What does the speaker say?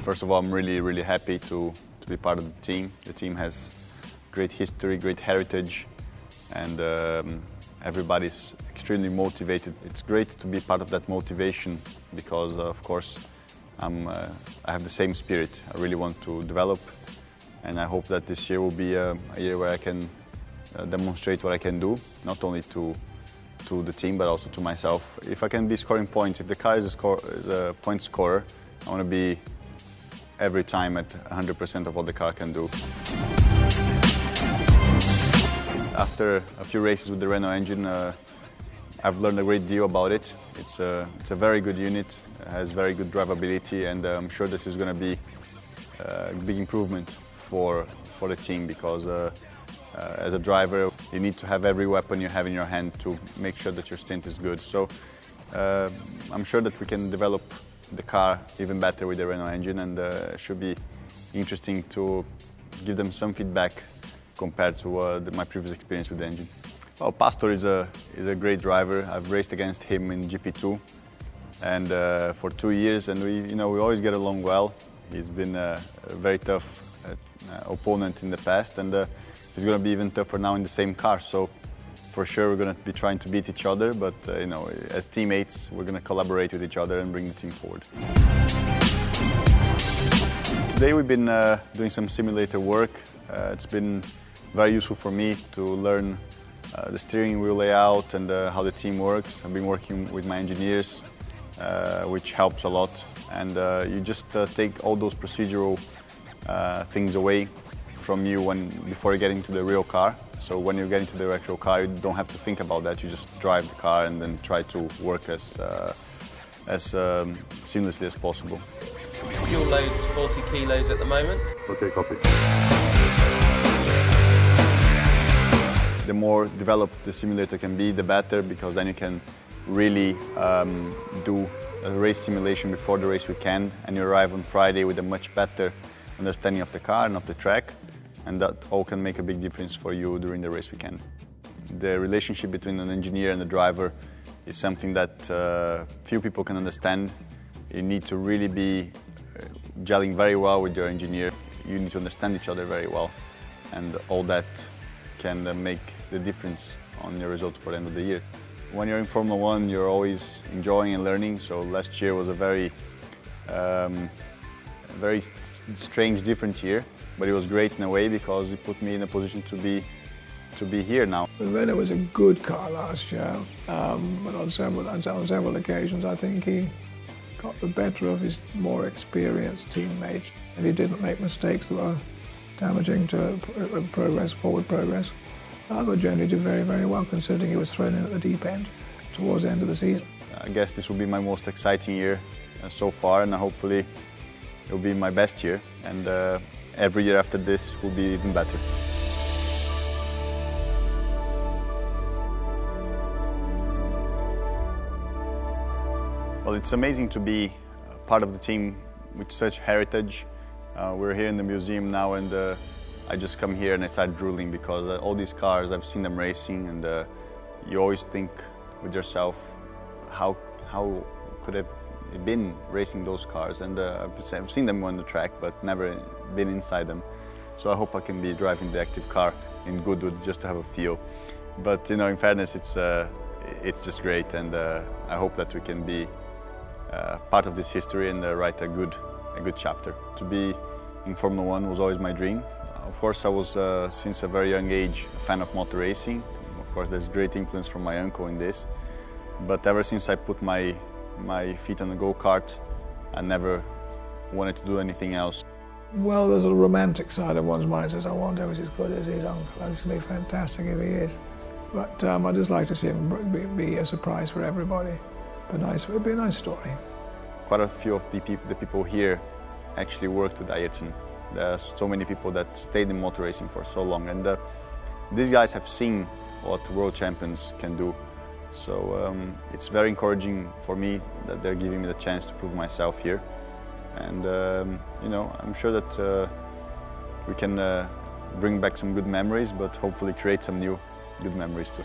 First of all, I'm really happy to be part of the team. The team has great history, great heritage, and everybody's extremely motivated. It's great to be part of that motivation because, of course, I have the same spirit. I really want to develop, and I hope that this year will be a year where I can demonstrate what I can do, not only to the team but also to myself. If I can be scoring points, if the car is a point scorer, I want to be every time at 100% of what the car can do. After a few races with the Renault engine, I've learned a great deal about it. It's a very good unit, it has very good drivability, and I'm sure this is going to be a big improvement for the team because as a driver, you need to have every weapon you have in your hand to make sure that your stint is good. So I'm sure that we can develop the car even better with the Renault engine, and it should be interesting to give them some feedback compared to my previous experience with the engine. Well, Pastor is a great driver. I've raced against him in GP2 and for 2 years, and we always get along well. He's been a very tough opponent in the past, and he's going to be even tougher now in the same car. So for sure we're going to be trying to beat each other, but as teammates we're going to collaborate with each other and bring the team forward. Today we've been doing some simulator work. It's been very useful for me to learn the steering wheel layout and how the team works. I've been working with my engineers, which helps a lot, and you just take all those procedural things away from you before you get into the real car. So when you get into the actual car, you don't have to think about that. You just drive the car and then try to work as seamlessly as possible. Fuel load's 40 kilos at the moment. Okay, copy. The more developed the simulator can be, the better, because then you can really do a race simulation before the race weekend, and you arrive on Friday with a much better understanding of the car and of the track, and that all can make a big difference for you during the race weekend. The relationship between an engineer and a driver is something that few people can understand. You need to really be gelling very well with your engineer. You need to understand each other very well, and all that can make the difference on your results for the end of the year. When you're in Formula 1, you're always enjoying and learning, so last year was a very strange, different year, but it was great in a way because it put me in a position to be here now. The Renault was a good car last year, but on several occasions I think he got the better of his more experienced teammates, and he didn't make mistakes that were damaging to forward progress. But generally did very well, considering he was thrown in at the deep end towards the end of the season. I guess this will be my most exciting year so far, and hopefully it will be my best year, and every year after this will be even better. Well, it's amazing to be part of the team with such heritage. We're here in the museum now, and I just come here and I start drooling because all these cars, I've seen them racing, and you always think with yourself, how could it have been racing those cars? And I've seen them on the track, but never been inside them. So I hope I can be driving the active car in Goodwood just to have a feel. But in fairness, it's just great, and I hope that we can be part of this history and write a good chapter. To be in Formula 1 was always my dream. Of course, I was since a very young age a fan of motor racing. Of course, there's great influence from my uncle in this. But ever since I put my feet on the go-kart, I never wanted to do anything else. Well, there's a romantic side of one's mind that says, I wonder if he's as good as his uncle. It's going to be fantastic if he is. But I'd just like to see him be a surprise for everybody. It'd be a nice story. Quite a few of the people here actually worked with Ayrton. There are so many people that stayed in motor racing for so long, and these guys have seen what world champions can do. So it's very encouraging for me that they're giving me the chance to prove myself here. And I'm sure that we can bring back some good memories, but hopefully create some new good memories too.